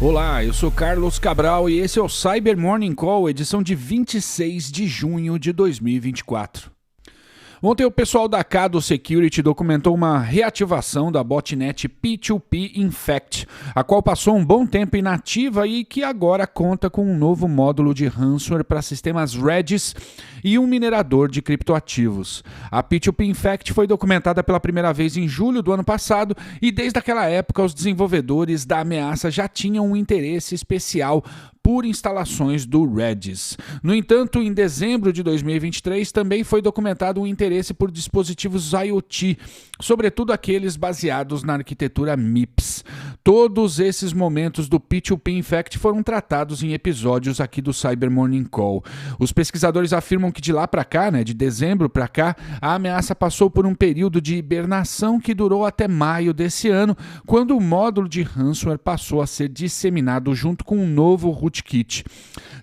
Olá, eu sou Carlos Cabral e esse é o Cyber Morning Call, edição de 26 de junho de 2024. Ontem o pessoal da Kado Security documentou uma reativação da botnet P2P Infect, a qual passou um bom tempo inativa e que agora conta com um novo módulo de ransomware para sistemas Redis e um minerador de criptoativos. A P2P Infect foi documentada pela primeira vez em julho do ano passado e desde aquela época os desenvolvedores da ameaça já tinham um interesse especial por instalações do Redis. No entanto, em dezembro de 2023 também foi documentado um interesse por dispositivos IoT, sobretudo aqueles baseados na arquitetura MIPS. Todos esses momentos do P2P Infect foram tratados em episódios aqui do Cyber Morning Call. Os pesquisadores afirmam que de lá para cá, de dezembro para cá, a ameaça passou por um período de hibernação que durou até maio desse ano, quando o módulo de ransomware passou a ser disseminado junto com um novo rootkit.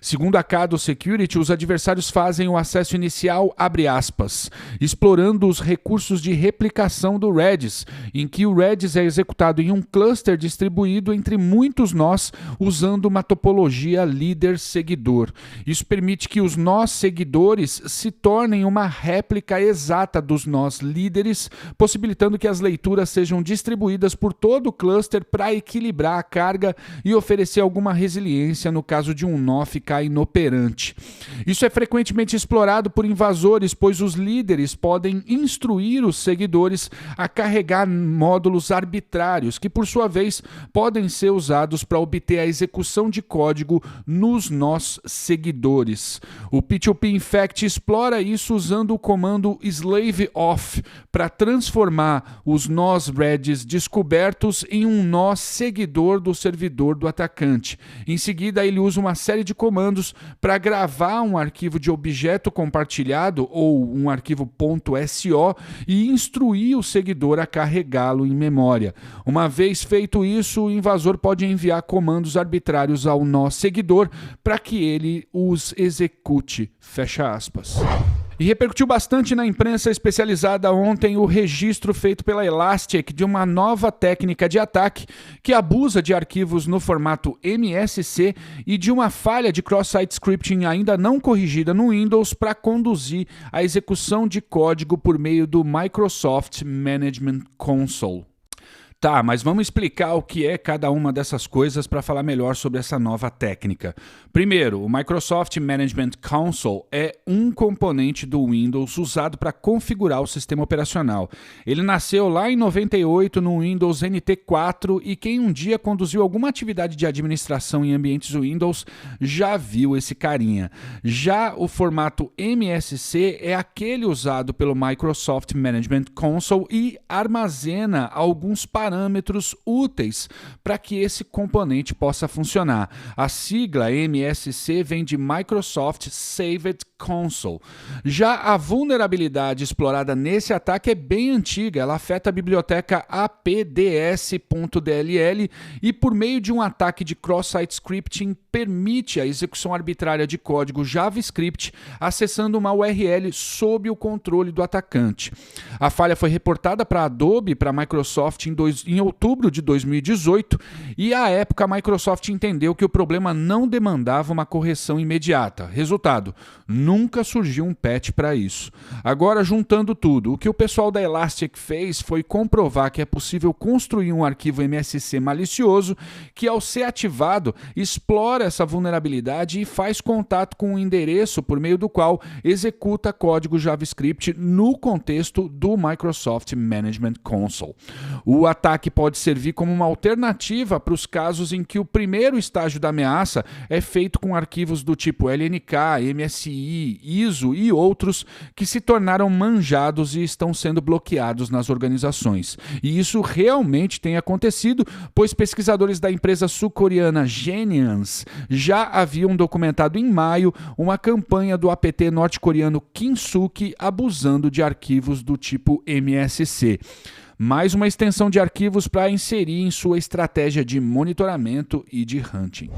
Segundo a Kado Security, os adversários fazem o acesso inicial, abre aspas, explorando os recursos de replicação do Redis, em que o Redis é executado em um cluster distribuído entre muitos nós, usando uma topologia líder-seguidor. Isso permite que os nós seguidores se tornem uma réplica exata dos nós líderes, possibilitando que as leituras sejam distribuídas por todo o cluster para equilibrar a carga e oferecer alguma resiliência no caso de um nó ficar inoperante. Isso é frequentemente explorado por invasores, pois os líderes podem instruir os seguidores a carregar módulos arbitrários, que por sua vez podem ser usados para obter a execução de código nos nós seguidores. O P2P Infect explora isso usando o comando slave off para transformar os nós Redis descobertos em um nó seguidor do servidor do atacante. Em seguida, ele usa uma série de comandos para gravar um arquivo de objeto compartilhado ou um arquivo .so e instruir o seguidor a carregá-lo em memória. Uma vez feito isso, o invasor pode enviar comandos arbitrários ao nó seguidor para que ele os execute. Fecha aspas. E repercutiu bastante na imprensa especializada ontem o registro feito pela Elastic de uma nova técnica de ataque que abusa de arquivos no formato MSC e de uma falha de cross-site scripting ainda não corrigida no Windows para conduzir a execução de código por meio do Microsoft Management Console. Tá, mas vamos explicar o que é cada uma dessas coisas para falar melhor sobre essa nova técnica. Primeiro, o Microsoft Management Console é um componente do Windows usado para configurar o sistema operacional. Ele nasceu lá em 98 no Windows NT 4 e quem um dia conduziu alguma atividade de administração em ambientes Windows já viu esse carinha. Já o formato MSC é aquele usado pelo Microsoft Management Console e armazena alguns parâmetros úteis para que esse componente possa funcionar. A sigla MSC vem de Microsoft Saved Console. Já a vulnerabilidade explorada nesse ataque é bem antiga, ela afeta a biblioteca apds.dll e por meio de um ataque de cross-site scripting permite a execução arbitrária de código JavaScript acessando uma URL sob o controle do atacante. A falha foi reportada para a Adobe, para a Microsoft em outubro de 2018 e à época a Microsoft entendeu que o problema não demandava uma correção imediata. Resultado, nunca surgiu um patch para isso. Agora, juntando tudo, o que o pessoal da Elastic fez foi comprovar que é possível construir um arquivo MSC malicioso que, ao ser ativado, explora essa vulnerabilidade e faz contato com o endereço por meio do qual executa código JavaScript no contexto do Microsoft Management Console. O ataque pode servir como uma alternativa para os casos em que o primeiro estágio da ameaça é feito com arquivos do tipo LNK, MSI, ISO e outros que se tornaram manjados e estão sendo bloqueados nas organizações. E isso realmente tem acontecido, pois pesquisadores da empresa sul-coreana Genians já haviam documentado em maio uma campanha do APT norte-coreano Kinsuki abusando de arquivos do tipo MSC. Mais uma extensão de arquivos para inserir em sua estratégia de monitoramento e de hunting.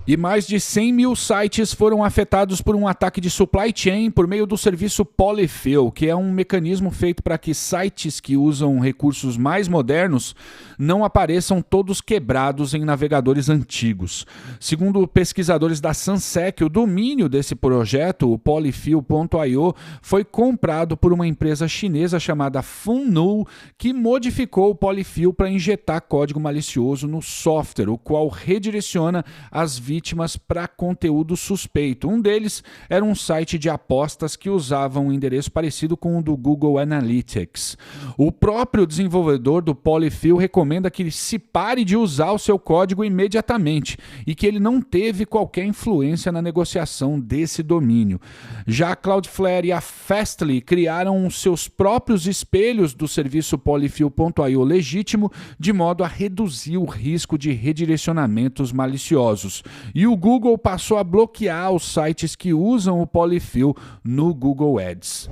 E mais de 100 mil sites foram afetados por um ataque de supply chain por meio do serviço Polyfill, que é um mecanismo feito para que sites que usam recursos mais modernos não apareçam todos quebrados em navegadores antigos. Segundo pesquisadores da Sunsec, o domínio desse projeto, o polyfill.io, foi comprado por uma empresa chinesa chamada Funnu, que modificou o Polyfill para injetar código malicioso no software, o qual redireciona as vítimas para conteúdo suspeito. Um deles era um site de apostas que usava um endereço parecido com o do Google Analytics. O próprio desenvolvedor do Polyfill recomenda que se pare de usar o seu código imediatamente e que ele não teve qualquer influência na negociação desse domínio. Já a Cloudflare e a Fastly criaram seus próprios espelhos do serviço Polyfill.io legítimo, de modo a reduzir o risco de redirecionamentos maliciosos. E o Google passou a bloquear os sites que usam o Polyfill no Google Ads.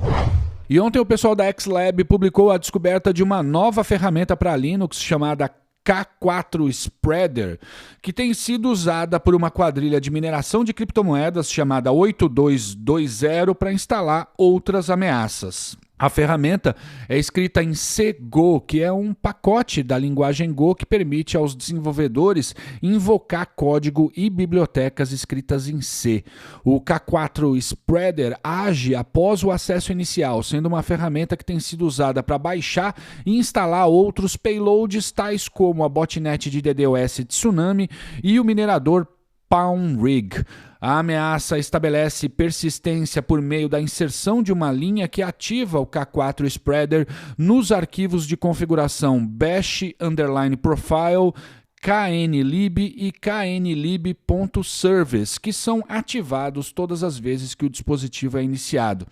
E ontem o pessoal da XLab publicou a descoberta de uma nova ferramenta para Linux chamada K4 Spreader, que tem sido usada por uma quadrilha de mineração de criptomoedas chamada 8220 para instalar outras ameaças. A ferramenta é escrita em C-Go, que é um pacote da linguagem Go que permite aos desenvolvedores invocar código e bibliotecas escritas em C. O K4 Spreader age após o acesso inicial, sendo uma ferramenta que tem sido usada para baixar e instalar outros payloads, tais como a botnet de DDoS Tsunami e o minerador PalmRig. A ameaça estabelece persistência por meio da inserção de uma linha que ativa o K4 Spreader nos arquivos de configuração bash_profile, knlib e knlib.service, que são ativados todas as vezes que o dispositivo é iniciado.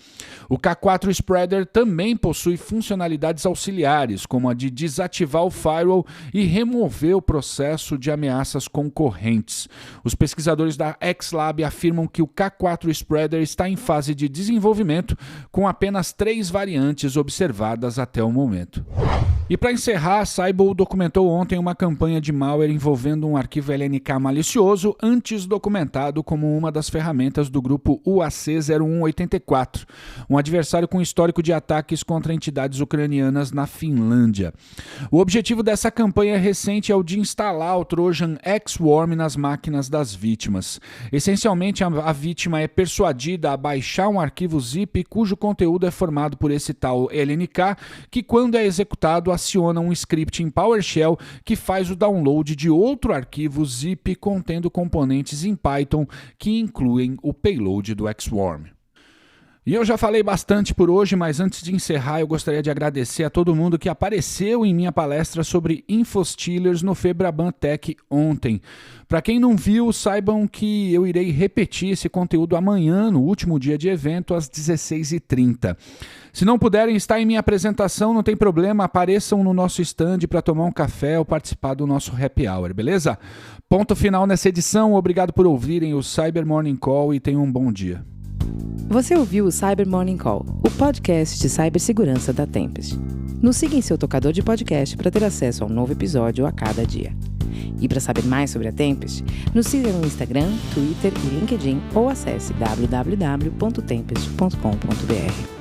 O K4 Spreader também possui funcionalidades auxiliares, como a de desativar o firewall e remover o processo de ameaças concorrentes. Os pesquisadores da XLab afirmam que o K4 Spreader está em fase de desenvolvimento, com apenas 3 variantes observadas até o momento. E para encerrar, a Cyber documentou ontem uma campanha de malware envolvendo um arquivo LNK malicioso, antes documentado como uma das ferramentas do grupo UAC0184, um adversário com histórico de ataques contra entidades ucranianas na Finlândia. O objetivo dessa campanha recente é o de instalar o Trojan X-Worm nas máquinas das vítimas. Essencialmente, a vítima é persuadida a baixar um arquivo zip cujo conteúdo é formado por esse tal LNK, que quando é executado aciona um script em PowerShell que faz o download de outro arquivo zip contendo componentes em Python que incluem o payload do X-Worm. E eu já falei bastante por hoje, mas antes de encerrar eu gostaria de agradecer a todo mundo que apareceu em minha palestra sobre Infostealers no Febraban Tech ontem. Para quem não viu, saibam que eu irei repetir esse conteúdo amanhã, no último dia de evento, às 16h30. Se não puderem estar em minha apresentação, não tem problema, apareçam no nosso stand para tomar um café ou participar do nosso happy hour, beleza? Ponto final nessa edição, obrigado por ouvirem o Cyber Morning Call e tenham um bom dia. Você ouviu o Cyber Morning Call, o podcast de cibersegurança da Tempest. Nos siga em seu tocador de podcast para ter acesso a um novo episódio a cada dia. E para saber mais sobre a Tempest, nos siga no Instagram, Twitter e LinkedIn ou acesse www.tempest.com.br.